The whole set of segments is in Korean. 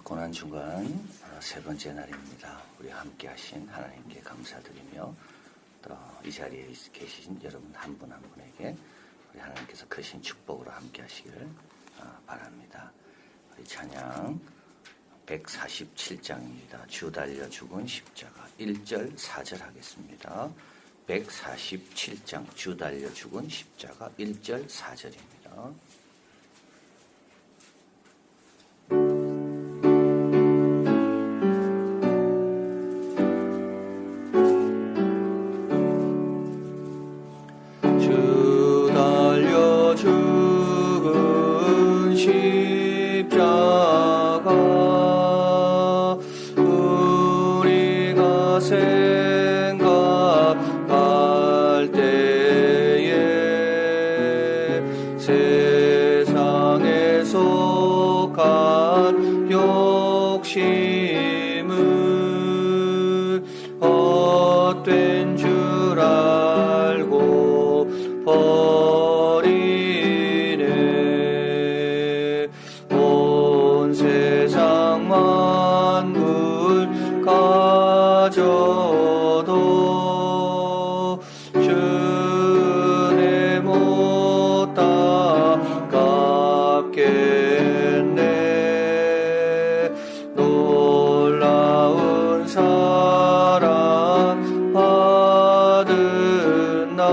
고난주간 세 번째 날입니다. 우리 함께 하신 하나님께 감사드리며 또 이 자리에 계신 여러분 한 분 한 분에게 우리 하나님께서 크신 축복으로 함께 하시기를 바랍니다. 우리 찬양 147장입니다. 주 달려 죽은 십자가 1절 4절 하겠습니다. 147장 주 달려 죽은 십자가 1절 4절입니다. 생각할 때에 세상에 속한 욕심을 헛된 줄 알고 버리네. 온 세상 만물 가져도 주네 못 닦겠네. 놀라운 사랑 받은 나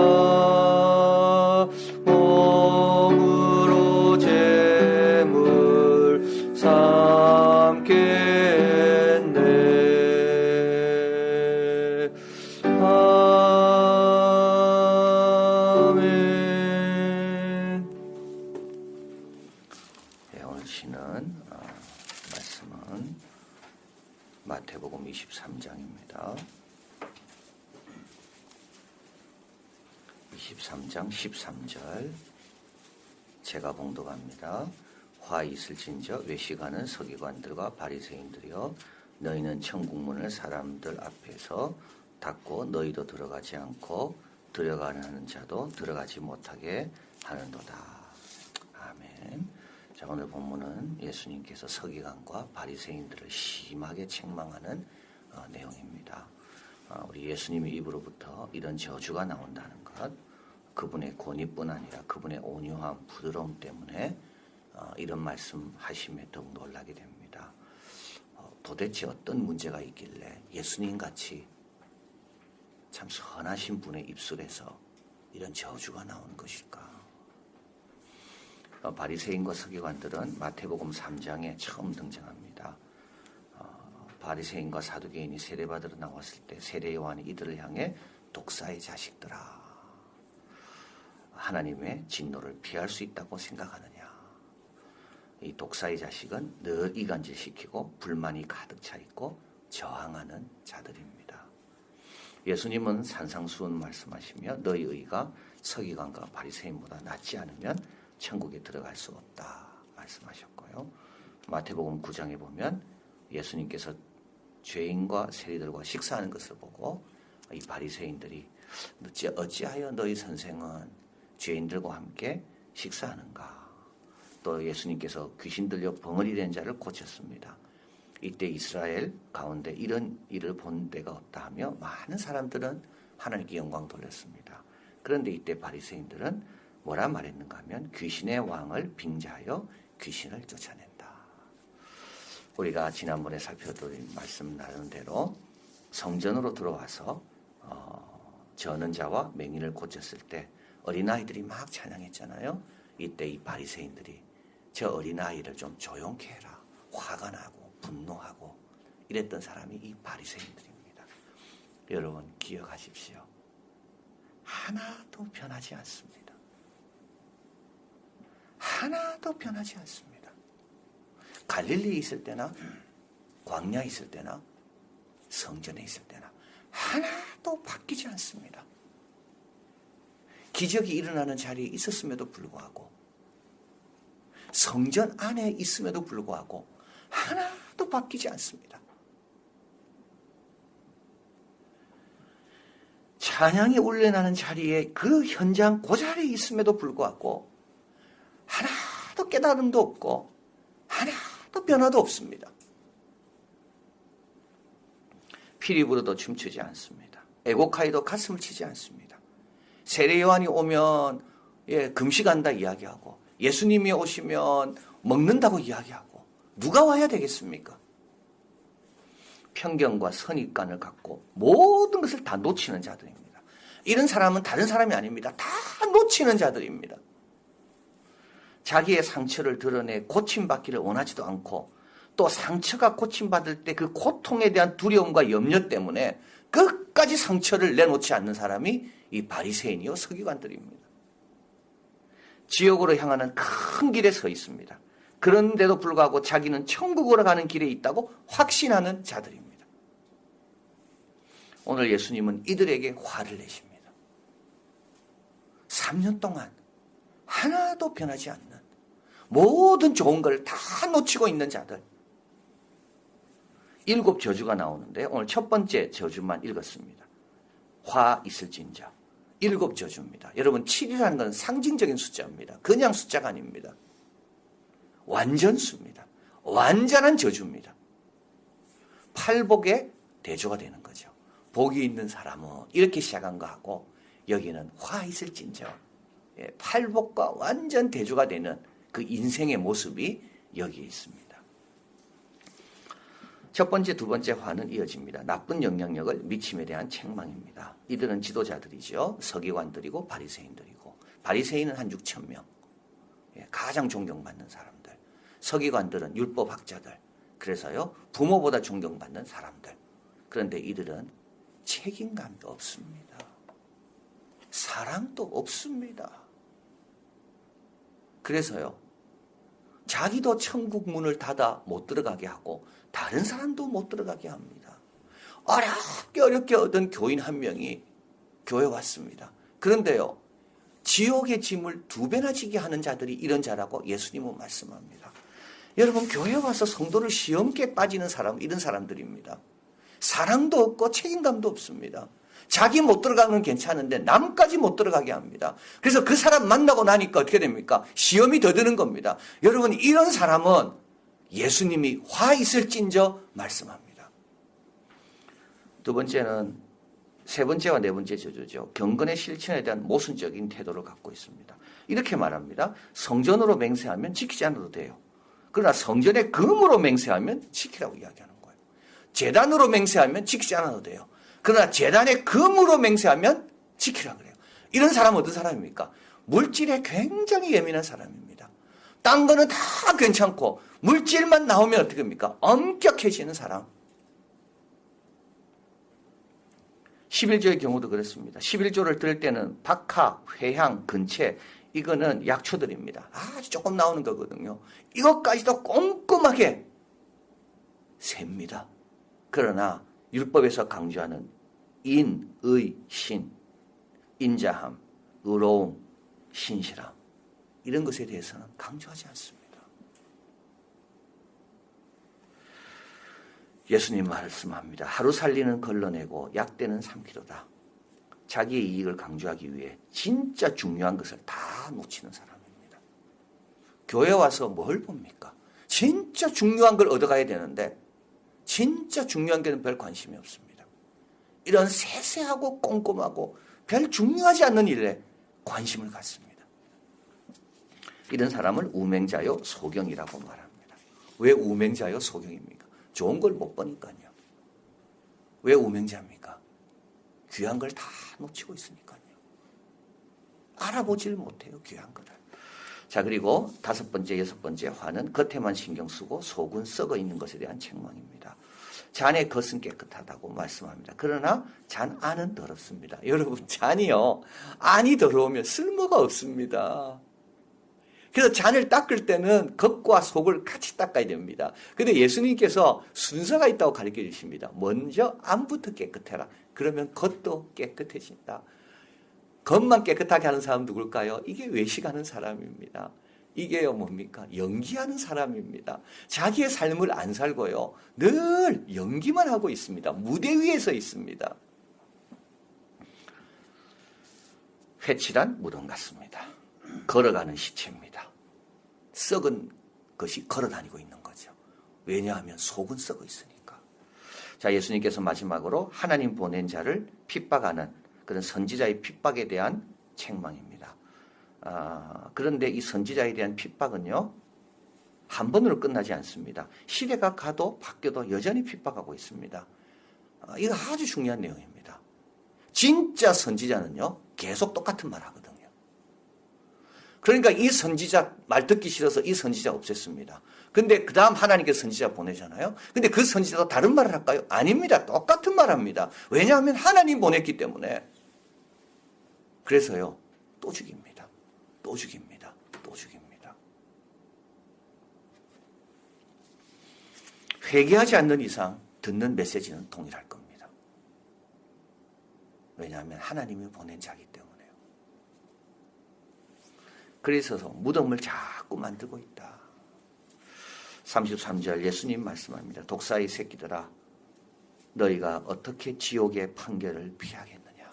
몸으로 제물 삼겠네. 아멘. 네, 오늘 쉬는 말씀은 마태복음 23장입니다. 23장 13절 제가 봉독합니다. 화 있을진저 외식하는 서기관들과 바리새인들이여 너희는 천국문을 사람들 앞에서 닫고 너희도 들어가지 않고 들어가는 자도 들어가지 못하게 하는도다. 아멘. 자, 오늘 본문은 예수님께서 서기관과 바리새인들을 심하게 책망하는 내용입니다. 우리 예수님의 입으로부터 이런 저주가 나온다는 것, 그분의 권위뿐 아니라 그분의 온유함, 부드러움 때문에 이런 말씀하심에 더욱 놀라게 됩니다. 도대체 어떤 문제가 있길래 예수님같이 참 선하신 분의 입술에서 이런 저주가 나오는 것일까? 바리새인과 서기관들은 마태복음 3장에 처음 등장합니다. 바리새인과 사두개인이 세례받으러 나왔을 때 세례 요한이 이들을 향해 독사의 자식들아, 하나님의 진노를 피할 수 있다고 생각하느냐. 이 독사의 자식은 늘 이간질시키고 불만이 가득 차 있고 저항하는 자들입니다. 예수님은 산상수훈 말씀하시며 너희 의가 서기관과 바리새인보다 낫지 않으면 천국에 들어갈 수 없다 말씀하셨고요. 마태복음 9장에 보면 예수님께서 죄인과 세리들과 식사하는 것을 보고 이 바리새인들이 어찌하여 너희 선생은 죄인들과 함께 식사하는가. 또 예수님께서 귀신 들려 벙어리 된 자를 고쳤습니다. 이때 이스라엘 가운데 이런 일을 본 데가 없다 하며 많은 사람들은 하나님께 영광 돌렸습니다. 그런데 이때 바리새인들은 뭐라 말했는가 하면 귀신의 왕을 빙자하여 귀신을 쫓아낸다. 우리가 지난번에 살펴드린 말씀 나눈 대로 성전으로 들어와서 저는 자와 맹인을 고쳤을 때 어린아이들이 막 찬양했잖아요. 이때 이 바리새인들이 저 어린아이를 좀 조용케 해라. 화가 나고 분노하고 이랬던 사람이 이 바리새인들입니다. 여러분 기억하십시오. 하나도 변하지 않습니다. 하나도 변하지 않습니다. 갈릴리에 있을 때나 광야에 있을 때나 성전에 있을 때나 하나도 바뀌지 않습니다. 기적이 일어나는 자리에 있었음에도 불구하고 성전 안에 있음에도 불구하고 하나도 바뀌지 않습니다. 찬양이 울려나는 자리에 그 현장 그 자리에 있음에도 불구하고 하나도 깨달음도 없고 하나도 변화도 없습니다. 피리부르도 춤추지 않습니다. 애고카이도 가슴을 치지 않습니다. 세례 요한이 오면 금식한다 이야기하고 예수님이 오시면 먹는다고 이야기하고 누가 와야 되겠습니까? 편견과 선입관을 갖고 모든 것을 다 놓치는 자들입니다. 이런 사람은 다른 사람이 아닙니다. 다 놓치는 자들입니다. 자기의 상처를 드러내 고침받기를 원하지도 않고 또 상처가 고침받을 때 그 고통에 대한 두려움과 염려 때문에 끝까지 상처를 내놓지 않는 사람이 이 바리새인이요 서기관들입니다. 지옥으로 향하는 큰 길에 서 있습니다. 그런데도 불구하고 자기는 천국으로 가는 길에 있다고 확신하는 자들입니다. 오늘 예수님은 이들에게 화를 내십니다. 3년 동안 하나도 변하지 않는 모든 좋은 걸 다 놓치고 있는 자들. 7 저주가 나오는데 오늘 첫 번째 저주만 읽었습니다. 화 있을진저. 7 저주입니다. 여러분 7이라는 건 상징적인 숫자입니다. 그냥 숫자가 아닙니다. 완전수입니다. 완전한 저주입니다. 팔복의 대조가 되는 거죠. 복이 있는 사람은 이렇게 시작한 거하고 여기는 화 있을진저. 팔복과 완전 대조가 되는 그 인생의 모습이 여기에 있습니다. 첫 번째, 두 번째 화는 이어집니다. 나쁜 영향력을 미침에 대한 책망입니다. 이들은 지도자들이죠. 서기관들이고 바리새인들이고 바리새인은 한 6,000명. 가장 존경받는 사람들. 서기관들은 율법학자들. 그래서요 부모보다 존경받는 사람들. 그런데 이들은 책임감도 없습니다. 사랑도 없습니다. 그래서요 자기도 천국 문을 닫아 못 들어가게 하고 다른 사람도 못 들어가게 합니다. 어렵게 얻은 교인 한 명이 교회 왔습니다. 그런데요 지옥의 짐을 2배나 지게 하는 자들이 이런 자라고 예수님은 말씀합니다. 여러분 교회 와서 성도를 시험께 빠지는 사람은 이런 사람들입니다. 사랑도 없고 책임감도 없습니다. 자기 못 들어가는 건 괜찮은데 남까지 못 들어가게 합니다. 그래서 그 사람 만나고 나니까 어떻게 됩니까? 시험이 더 드는 겁니다. 여러분 이런 사람은 예수님이 화 있을진저 말씀합니다. 두 번째는 세 번째와 네 번째 저주죠. 경건의 실천에 대한 모순적인 태도를 갖고 있습니다. 이렇게 말합니다. 성전으로 맹세하면 지키지 않아도 돼요. 그러나 성전의 금으로 맹세하면 지키라고 이야기하는 거예요. 제단으로 맹세하면 지키지 않아도 돼요. 그러나 제단의 금으로 맹세하면 지키라 그래요. 이런 사람은 어떤 사람입니까? 물질에 굉장히 예민한 사람입니다. 딴 거는 다 괜찮고 물질만 나오면 어떻게 합니까? 엄격해지는 사람. 11조의 경우도 그렇습니다. 11조를 들 때는 박하, 회향, 근체 이거는 약초들입니다. 아주 조금 나오는 거거든요. 이것까지도 꼼꼼하게 셉니다. 그러나 율법에서 강조하는 인, 의, 신, 인자함, 의로움, 신실함 이런 것에 대해서는 강조하지 않습니다. 예수님 말씀합니다. 하루 살리는 걸러내고 약대는 삼키도다. 자기의 이익을 강조하기 위해 진짜 중요한 것을 다 놓치는 사람입니다. 교회 와서 뭘 봅니까? 진짜 중요한 걸 얻어가야 되는데 진짜 중요한 게는 별 관심이 없습니다. 이런 세세하고 꼼꼼하고 별 중요하지 않는 일에 관심을 갖습니다. 이런 사람을 우맹자요 소경이라고 말합니다. 왜 우맹자요 소경입니까? 좋은 걸 못 보니까요. 왜 우맹자입니까? 귀한 걸 다 놓치고 있으니까요. 알아보질 못해요, 귀한 거를. 자, 그리고 5번째, 6번째 화는 겉에만 신경 쓰고 속은 썩어 있는 것에 대한 책망입니다. 잔의 겉은 깨끗하다고 말씀합니다. 그러나 잔 안은 더럽습니다. 여러분, 잔이요, 안이 더러우면 쓸모가 없습니다. 그래서 잔을 닦을 때는 겉과 속을 같이 닦아야 됩니다. 근데 예수님께서 순서가 있다고 가르쳐 주십니다. 먼저 안부터 깨끗해라. 그러면 겉도 깨끗해진다. 겉만 깨끗하게 하는 사람 누굴까요? 이게 외식하는 사람입니다. 이게요 뭡니까? 연기하는 사람입니다. 자기의 삶을 안 살고요. 늘 연기만 하고 있습니다. 무대 위에 서 있습니다. 회칠한 무덤 같습니다. 걸어가는 시체입니다. 썩은 것이 걸어다니고 있는 거죠. 왜냐하면 속은 썩어 있으니까. 자, 예수님께서 마지막으로 하나님 보낸 자를 핍박하는 그런 선지자의 핍박에 대한 책망입니다. 그런데 이 선지자에 대한 핍박은요, 한 번으로 끝나지 않습니다. 시대가 가도 바뀌어도 여전히 핍박하고 있습니다. 이거 아주 중요한 내용입니다. 진짜 선지자는요, 계속 똑같은 말 하거든요. 그러니까 이 선지자 말 듣기 싫어서 이 선지자 없앴습니다. 근데 그 다음 하나님께서 선지자 보내잖아요. 근데 그 선지자도 다른 말을 할까요? 아닙니다. 똑같은 말 합니다. 왜냐하면 하나님 보냈기 때문에. 그래서요, 또 죽입니다. 또 죽입니다. 또 죽입니다. 회개하지 않는 이상 듣는 메시지는 동일할 겁니다. 왜냐하면 하나님이 보낸 자기 때문에요. 그래서 무덤을 자꾸 만들고 있다. 33절 예수님 말씀합니다. 독사의 새끼들아, 너희가 어떻게 지옥의 판결을 피하겠느냐.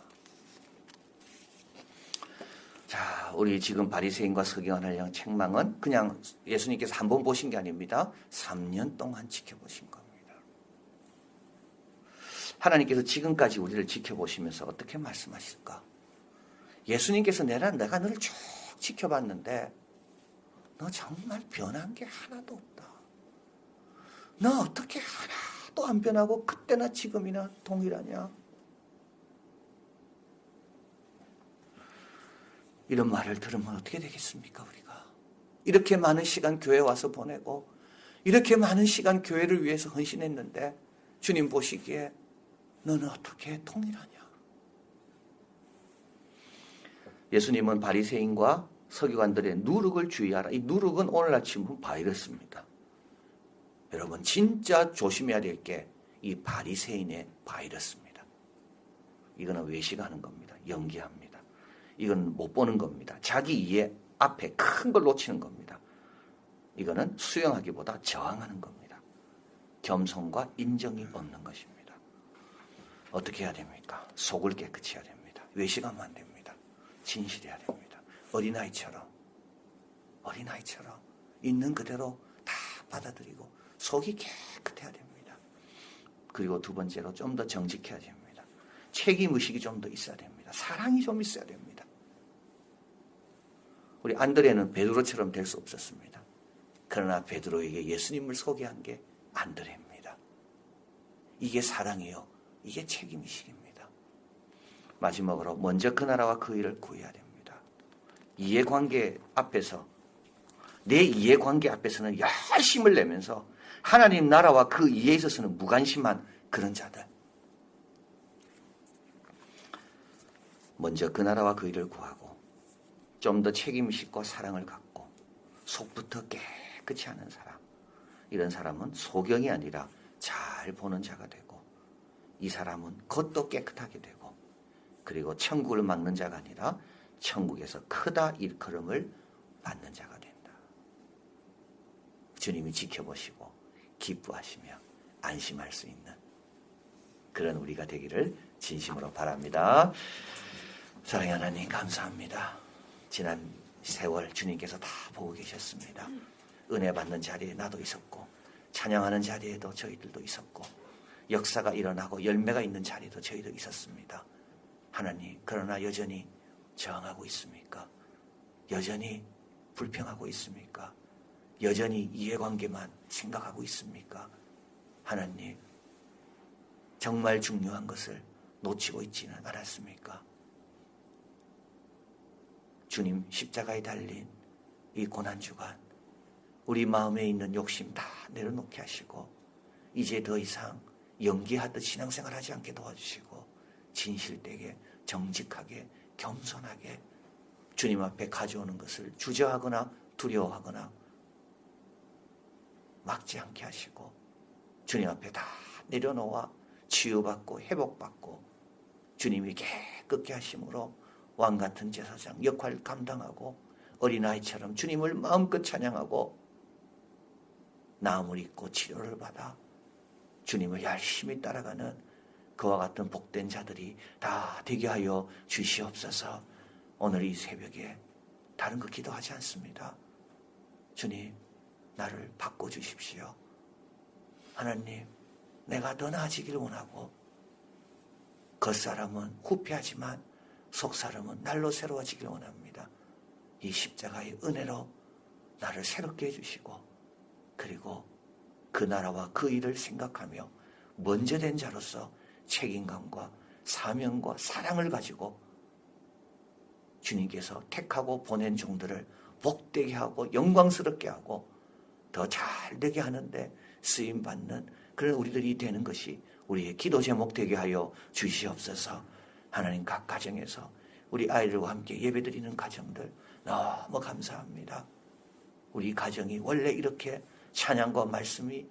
자, 우리 지금 바리새인과 서기관을 향한 책망은 그냥 예수님께서 한 번 보신 게 아닙니다. 3년 동안 지켜보신 겁니다. 하나님께서 지금까지 우리를 지켜보시면서 어떻게 말씀하실까? 예수님께서 내가 너를 쭉 지켜봤는데 너 정말 변한 게 하나도 없다. 너 어떻게 하나도 안 변하고 그때나 지금이나 동일하냐? 이런 말을 들으면 어떻게 되겠습니까, 우리가? 이렇게 많은 시간 교회 와서 보내고 이렇게 많은 시간 교회를 위해서 헌신했는데 주님 보시기에 너는 어떻게 동일하냐? 예수님은 바리새인과 서기관들의 누룩을 주의하라. 이 누룩은 오늘날 치면 바이러스입니다. 여러분 진짜 조심해야 될 게 이 바리새인의 바이러스입니다. 이거는 외식하는 겁니다. 연기합니다. 이건 못 보는 겁니다. 자기 이해 앞에 큰 걸 놓치는 겁니다. 이거는 수용하기보다 저항하는 겁니다. 겸손과 인정이 없는 것입니다. 어떻게 해야 됩니까? 속을 깨끗이 해야 됩니다. 외식하면 안 됩니다. 진실해야 됩니다. 어린아이처럼 있는 그대로 다 받아들이고 속이 깨끗해야 됩니다. 그리고 두 번째로 좀 더 정직해야 됩니다. 책임의식이 좀 더 있어야 됩니다. 사랑이 좀 있어야 됩니다. 우리 안드레는 베드로처럼 될 수 없었습니다. 그러나 베드로에게 예수님을 소개한 게 안드레입니다. 이게 사랑이요. 이게 책임의식입니다. 마지막으로 먼저 그 나라와 그 일을 구해야 됩니다. 이해관계 앞에서 내 이해관계 앞에서는 열심을 내면서 하나님 나라와 그 이해에 있어서는 무관심한 그런 자들. 먼저 그 나라와 그 일을 구하고 좀 더 책임의식과 사랑을 갖고 속부터 깨끗이 하는 사람. 이런 사람은 소경이 아니라 잘 보는 자가 되고 이 사람은 겉도 깨끗하게 되고 그리고 천국을 막는 자가 아니라 천국에서 크다 일컬음을 받는 자가 된다. 주님이 지켜보시고 기뻐하시며 안심할 수 있는 그런 우리가 되기를 진심으로 바랍니다. 사랑의 하나님 감사합니다. 지난 세월 주님께서 다 보고 계셨습니다. 은혜 받는 자리에 나도 있었고 찬양하는 자리에도 저희들도 있었고 역사가 일어나고 열매가 있는 자리도 저희도 있었습니다. 하나님, 그러나 여전히 저항하고 있습니까? 여전히 불평하고 있습니까? 여전히 이해관계만 생각하고 있습니까? 하나님, 정말 중요한 것을 놓치고 있지는 않았습니까? 주님 십자가에 달린 이 고난주간 우리 마음에 있는 욕심 다 내려놓게 하시고 이제 더 이상 연기하듯 신앙생활하지 않게 도와주시고 진실되게 정직하게 겸손하게 주님 앞에 가져오는 것을 주저하거나 두려워하거나 막지 않게 하시고 주님 앞에 다 내려놓아 치유받고 회복받고 주님이 깨끗게 하심으로 왕같은 제사장 역할을 감당하고 어린아이처럼 주님을 마음껏 찬양하고 나음을 입고 치료를 받아 주님을 열심히 따라가는 그와 같은 복된 자들이 다 되게 하여 주시옵소서. 오늘 이 새벽에 다른 거 기도하지 않습니다. 주님, 나를 바꿔주십시오. 하나님, 내가 더 나아지기를 원하고 겉사람은 후패하지만 속사람은 날로 새로워지기를 원합니다. 이 십자가의 은혜로 나를 새롭게 해주시고 그리고 그 나라와 그 일을 생각하며 먼저 된 자로서 책임감과 사명과 사랑을 가지고 주님께서 택하고 보낸 종들을 복되게 하고 영광스럽게 하고 더 잘되게 하는데 쓰임받는 그런 우리들이 되는 것이 우리의 기도 제목 되게 하여 주시옵소서. 하나님 각 가정에서 우리 아이들과 함께 예배드리는 가정들 너무 감사합니다. 우리 가정이 원래 이렇게 찬양과 말씀이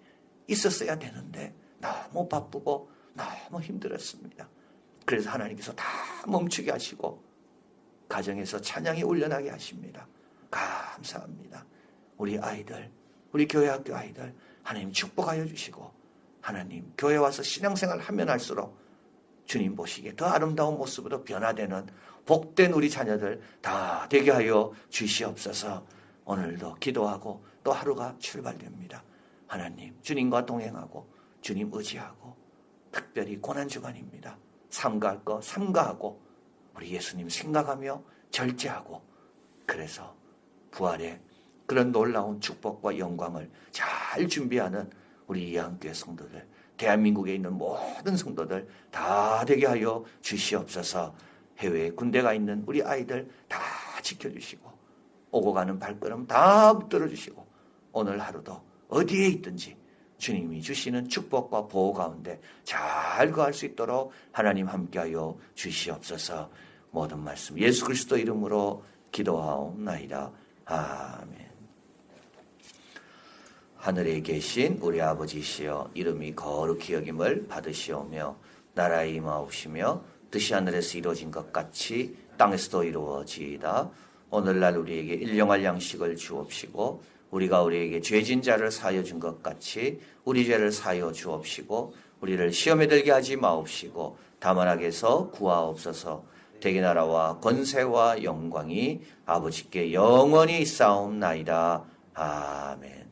있었어야 되는데 너무 바쁘고 너무 힘들었습니다. 그래서 하나님께서 다 멈추게 하시고 가정에서 찬양이 울려나게 하십니다. 감사합니다. 우리 아이들, 우리 교회학교 아이들 하나님 축복하여 주시고 하나님 교회 와서 신앙생활 하면 할수록 주님 보시기에 더 아름다운 모습으로 변화되는 복된 우리 자녀들 다 되게 하여 주시옵소서. 오늘도 기도하고 또 하루가 출발됩니다. 하나님 주님과 동행하고 주님 의지하고 특별히 고난주간입니다. 삼가할 거 삼가하고 우리 예수님 생각하며 절제하고 그래서 부활의 그런 놀라운 축복과 영광을 잘 준비하는 우리 이한교회 성도들 대한민국에 있는 모든 성도들 다 되게 하여 주시옵소서. 해외에 군대가 있는 우리 아이들 다 지켜주시고 오고 가는 발걸음 다 붙들어 주시고 오늘 하루도 어디에 있든지 주님이 주시는 축복과 보호 가운데 잘 거할 수 있도록 하나님 함께하여 주시옵소서. 모든 말씀 예수 그리스도 이름으로 기도하옵나이다. 아멘. 하늘에 계신 우리 아버지시여 이름이 거룩히 여김을 받으시오며 나라에 임하옵시며 뜻이 하늘에서 이루어진 것 같이 땅에서도 이루어지이다. 오늘날 우리에게 일용할 양식을 주옵시고 우리가 우리에게 죄진 자를 사하여 준 것 같이 우리 죄를 사하여 주옵시고 우리를 시험에 들게 하지 마옵시고 다만 악에서 구하옵소서. 대개 나라와 권세와 영광이 아버지께 영원히 있사옵나이다. 아멘.